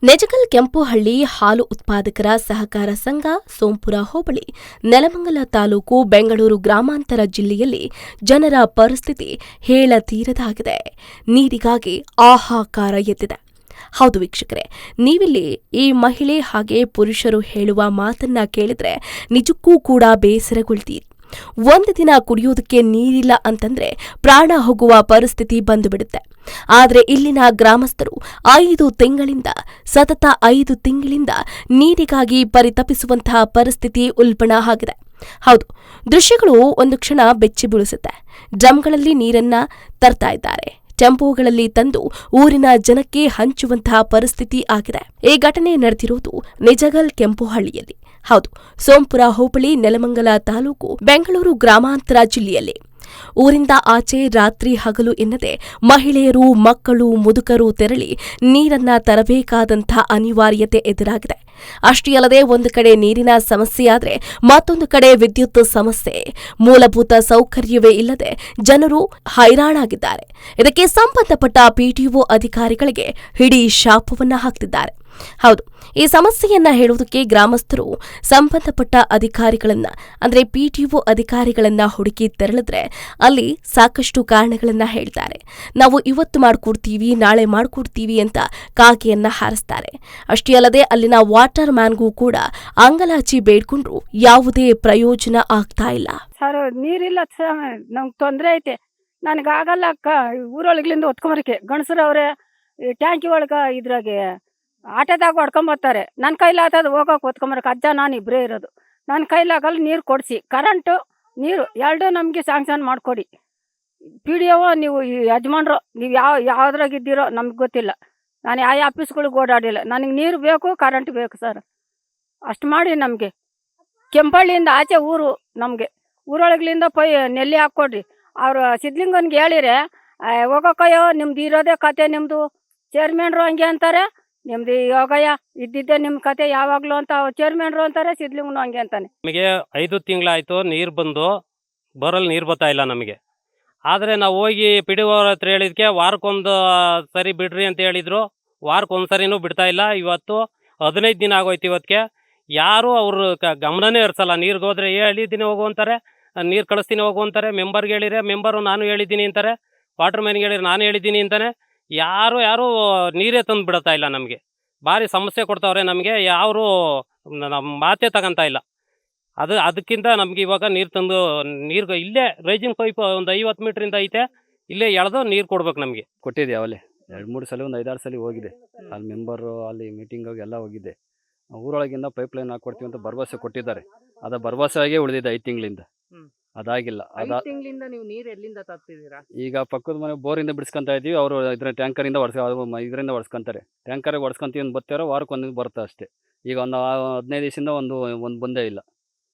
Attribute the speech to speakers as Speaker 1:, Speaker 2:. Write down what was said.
Speaker 1: ನೆಜಗಲ್ ಕೆಂಪುಹಳ್ಳಿ ಹಾಲು ಉತ್ಪಾದಕರ ಸಹಕಾರ ಸಂಘ ಸೋಂಪುರ ಹೋಬಳಿ ನೆಲಮಂಗಲ ತಾಲೂಕು ಬೆಂಗಳೂರು ಗ್ರಾಮಾಂತರ ಜಿಲ್ಲೆಯಲ್ಲಿ ಜನರ ಪರಿಸ್ಥಿತಿ ಹೇಳತೀರದಾಗಿದೆ. ನೀರಿಗಾಗಿ ಹಾಹಾಕಾರ ಎದ್ದಿದೆ. ಹೌದು ವೀಕ್ಷಕರೇ, ನೀವಿಲ್ಲಿ ಈ ಮಹಿಳೆ ಹಾಗೆ ಪುರುಷರು ಹೇಳುವ ಮಾತನ್ನ ಕೇಳಿದ್ರೆ ನಿಜಕ್ಕೂ ಕೂಡ ಬೇಸರಗೊಳ್ತೀರಿ. ಒಂದು ದಿನ ಕುಡಿಯೋದಕ್ಕೆ ನೀರಿಲ್ಲ ಅಂತಂದ್ರೆ ಪ್ರಾಣ ಹೋಗುವ ಪರಿಸ್ಥಿತಿ ಬಂದುಬಿಡುತ್ತೆ. ಆದರೆ ಇಲ್ಲಿನ ಗ್ರಾಮಸ್ಥರು 5 ತಿಂಗಳಿಂದ ಸತತ 5 ತಿಂಗಳಿಂದ ನೀರಿಗಾಗಿ ಪರಿತಪಿಸುವಂತಹ ಪರಿಸ್ಥಿತಿ ಉಲ್ಬಣ ಆಗಿದೆ. ಹೌದು, ದೃಶ್ಯಗಳು ಒಂದು ಕ್ಷಣ ಬೆಚ್ಚಿ ಬೀಳಿಸುತ್ತೆ. ಡ್ರಮ್ಗಳಲ್ಲಿ ನೀರನ್ನ ತರ್ತಾ ಇದ್ದಾರೆ. ಟೆಂಪೋಗಳಲ್ಲಿ ತಂದು ಊರಿನ ಜನಕ್ಕೆ ಹಂಚುವಂತಹ ಪರಿಸ್ಥಿತಿ ಆಗಿದೆ. ಈ ಘಟನೆ ನಡೆದಿರುವುದು ನೆಜಗಲ್ ಕೆಂಪುಹಳ್ಳಿಯಲ್ಲಿ. ಹೌದು, ಸೋಂಪುರ ಹೋಬಳಿ ನೆಲಮಂಗಲ ತಾಲೂಕು ಬೆಂಗಳೂರು ಗ್ರಾಮಾಂತರ ಜಿಲ್ಲೆಯಲ್ಲಿ. ಊರಿಂದ ಆಚೆ ರಾತ್ರಿ ಹಗಲು ಎನ್ನದೆ ಮಹಿಳೆಯರು, ಮಕ್ಕಳು, ಮುದುಕರು ತೆರಳಿ ನೀರನ್ನ ತರಬೇಕಾದಂತಹ ಅನಿವಾರ್ಯತೆ ಎದುರಾಗಿದೆ. ಅಷ್ಟೇ ಅಲ್ಲದೆ ಒಂದು ಕಡೆ ನೀರಿನ ಸಮಸ್ಯೆಯಾದರೆ ಮತ್ತೊಂದು ಕಡೆ ವಿದ್ಯುತ್ ಸಮಸ್ಯೆ, ಮೂಲಭೂತ ಸೌಕರ್ಯವೇ ಇಲ್ಲದೆ ಜನರು ಹೈರಾಣಾಗಿದ್ದಾರೆ. ಇದಕ್ಕೆ ಸಂಬಂಧಪಟ್ಟ ಪಿಡಿಒ ಅಧಿಕಾರಿಗಳಿಗೆ ಹಿಡಿ ಶಾಪವನ್ನ ಹಾಕ್ತಿದ್ದಾರೆ. ಹೌದು, ಈ ಸಮಸ್ಯೆಯನ್ನ ಹೇಳುವುದಕ್ಕೆ ಗ್ರಾಮಸ್ಥರು ಸಂಬಂಧಪಟ್ಟ ಅಧಿಕಾರಿಗಳನ್ನ ಅಂದ್ರೆ ಪಿಡಿಒ ಅಧಿಕಾರಿಗಳನ್ನ ಹುಡುಕಿ ತೆರಳಿದ್ರೆ ಅಲ್ಲಿ ಸಾಕಷ್ಟು ಕಾರಣಗಳನ್ನ ಹೇಳ್ತಾರೆ. ನಾವು ಇವತ್ತು ಮಾಡ್ಕೊಡ್ತೀವಿ, ನಾಳೆ ಮಾಡ್ಕೊಡ್ತೀವಿ ಅಂತ ಕಾಗೆಯನ್ನ ಹಾರಿಸ್ತಾರೆ. ಅಷ್ಟೇ ಅಲ್ಲದೆ ಅಲ್ಲಿನ ವಾಟರ್ ಮ್ಯಾನ್ಗೂ ಕೂಡ ಅಂಗಲಾಚಿ ಬೇಡ್ಕೊಂಡ್ರು ಯಾವುದೇ ಪ್ರಯೋಜನ ಆಗ್ತಾ ಇಲ್ಲ.
Speaker 2: ಸರ್, ನೀರಿಲ್ಲ ಸರ್, ನಮ್ಗೆ ತೊಂದರೆ ಐತೆ. ನನಗಾಗಲ್ಲ ಅಕ್ಕ, ಊರೊಳಗಿಂದ ಹೊತ್ಕೊಂಬರಕ್ಕೆ ಗಂಡಸರವ್ರೆ ಟ್ಯಾಂಕಿ ಒಳಗೆ ಇದ್ರಾಗೆ ಆಟೋದಾಗ ಹೊಡ್ಕೊಂಬರ್ತಾರೆ. ನನ್ನ ಕೈಲಾಗದು ಹೋಗೋಕೆ ಹೊತ್ಕೊಂಬರಕ್ಕೆ ಅಜ್ಜ ನಾನು ಇಬ್ಬರೇ ಇರೋದು. ನನ್ನ ಕೈಲಾಗಲ್ಲ, ನೀರು ಕೊಡಿಸಿ. ಕರೆಂಟು ನೀರು ಎರಡೂ ನಮಗೆ ಸ್ಯಾಂಕ್ಷನ್ ಮಾಡಿಕೊಡಿ. ಪಿಡಿಒ ನೀವು ಯಜಮಾನ್ರು, ನೀವು ಯಾವುದ್ರಾಗಿದ್ದೀರೋ ನಮ್ಗೆ ಗೊತ್ತಿಲ್ಲ. ನಾನು ಯಾವ ಆಫೀಸ್ಗಳಿಗೆ ಓಡಾಡಿಲ್ಲ. ನನಗೆ ನೀರು ಬೇಕು, ಕರೆಂಟ್ ಬೇಕು ಸರ್. ಅಷ್ಟು ಮಾಡಿ ನಮಗೆ. ಕೆಂಪಳ್ಳಿಯಿಂದ ಆಚೆ ಊರು ನಮಗೆ. ಊರೊಳಗಿಂದ ನೆಲ್ಲಿ ಹಾಕ್ಕೊಡ್ರಿ. ಅವರು ಸಿದ್ಲಿಂಗನ್ಗೆ ಹೇಳಿರೆ ಹೋಗೋಕಯ್ಯೋ ನಿಮ್ದು ಇರೋದೇ ಕತೆ, ನಿಮ್ಮದು ಚೇರ್ಮನ್ರು ಹಂಗೆ ಅಂತಾರೆ, ನಿಮ್ದು ಯೋಗಯ್ಯ ಇದ್ದಿದ್ದೆ ನಿಮ್ಮ ಕತೆ ಯಾವಾಗಲೂ ಅಂತ ಚೇರ್ಮನ್ರು ಅಂತಾರೆ, ಸಿದ್ಲಿಂಗನು ಹಂಗೆ ಅಂತಾನೆ.
Speaker 3: ನಮಗೆ 5 ತಿಂಗಳಾಯಿತು ನೀರು ಬಂದು, ಬೋರಲ್ಲಿ ನೀರು ಬರ್ತಾ ಇಲ್ಲ ನಮಗೆ. ಆದರೆ ನಾವು ಹೋಗಿ ಪಿಡಿಒ ಹತ್ರ ಹೇಳಿದ್ಕೆ ವಾರಕ್ಕೊಂದು ಸರಿ ಬಿಡ್ರಿ ಅಂತ ಹೇಳಿದರು. ವಾರಕ್ಕೊಂದು ಸರಿನೂ ಬಿಡ್ತಾ ಇಲ್ಲ. ಇವತ್ತು 15 ದಿನ ಆಗೋಯ್ತು. ಇವತ್ತಿಗೆ ಯಾರು ಅವರು ಗಮನನೇ ಹರಿಸಲ್ಲ. ನೀರಿಗೆ ಹೋದರೆ ಹೇಳಿದ್ದೀನಿ ಹೋಗು ಅಂತಾರೆ, ನೀರು ಕಳಿಸ್ತೀನಿ ಹೋಗು ಅಂತಾರೆ. ಮೆಂಬರ್ಗೆ ಹೇಳಿದ್ರೆ ಮೆಂಬರು ನಾನು ಹೇಳಿದ್ದೀನಿ ಅಂತಾರೆ, ವಾಟರ್ ಮ್ಯಾನ್ಗೆ ಹೇಳಿದ್ರೆ ನಾನು ಹೇಳಿದ್ದೀನಿ ಅಂತಾನೆ. ಯಾರು ನೀರೇ ತಂದು ಬಿಡ್ತಾ ಇಲ್ಲ. ನಮಗೆ ಭಾರಿ ಸಮಸ್ಯೆ ಕೊಡ್ತಾವ್ರೆ. ನಮಗೆ ಯಾರು ನಮ್ಮ ಮಾತೇ ತಗೊಂತ ಇಲ್ಲ. ಅದಕ್ಕಿಂತ ನಮ್ಗೆ ಇವಾಗ ನೀರು ತಂದು ಇಲ್ಲೇ ರೈಸಿಂಗ್ ಪೈಪ್ ಒಂದು 50 ಮೀಟ್ರಿಂದ ಐತೆ, ಇಲ್ಲೇ ಎಳೆದು ನೀರು ಕೊಡ್ಬೇಕು ನಮಗೆ.
Speaker 4: ಕೊಟ್ಟಿದ್ದೆ ಅವಲೇ 2-3 ಸಲ, ಒಂದು 5-6 ಸಲ ಹೋಗಿದೆ. ಅಲ್ಲಿ ಮೆಂಬರು ಅಲ್ಲಿ ಮೀಟಿಂಗ್ ಎಲ್ಲ ಹೋಗಿದ್ದೆ. ಊರೊಳಗಿಂದ ಪೈಪ್ ಲೈನ್ ಹಾಕ್ಕೊಡ್ತೀವಿ ಅಂತ ಭರವಸೆ ಕೊಟ್ಟಿದ್ದಾರೆ. ಅದು ಭರವಸೆಯಾಗೇ ಉಳಿದಿದೆ 5 ತಿಂಗಳಿಂದ. ಅದಾಗಿಲ್ಲ.
Speaker 5: ತಿಂಗಳಿಂದ ನೀವು ನೀರು ಎಲ್ಲಿಂದ ತರ್ತಿದ್ದೀರಾ?
Speaker 4: ಈಗ ಪಕ್ಕದ ಮನೆ ಬೋರಿಂದ ಬಿಡಿಸ್ಕೊಂತ ಇದೀವಿ. ಅವರು ಇದ್ರ ಟ್ಯಾಂಕರಿಂದ ಇದರಿಂದ ಹೊಡ್ಸ್ಕೊಂತಾರೆ. ಟ್ಯಾಂಕರ್ ಹೊಡ್ಸ್ಕೊಂತೀವಿ ಅಂತ ಬರ್ತಾರೋ ವಾರಕ್ಕೆ ಒಂದು ಬರುತ್ತೆ ಅಷ್ಟೇ. ಈಗ ಒಂದು 15 ದಿವಸದಿಂದ ಒಂದು ಬಂದೇ ಇಲ್ಲ.